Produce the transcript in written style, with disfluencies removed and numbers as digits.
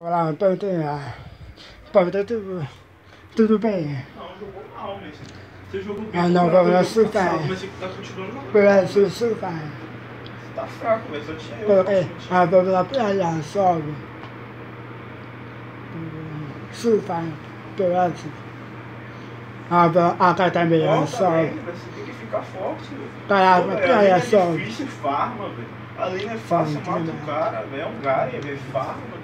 Olá, tudo bem? Não, jogou mal, mas você jogou bem. Ah, não, vamos surtar. Mas você tá continuando jogando. Preciso surtar. Você tá fraco, mas só tinha eu. Coloquei, vamos lá pra lá, sobe. Surtar, preciso. Cá também, sobe. Você tem que ficar forte, velho. Tá, pra sobe. É difícil, farma, velho. A lane é fácil, mata o cara, velho. É um Gaia, velho. Farma.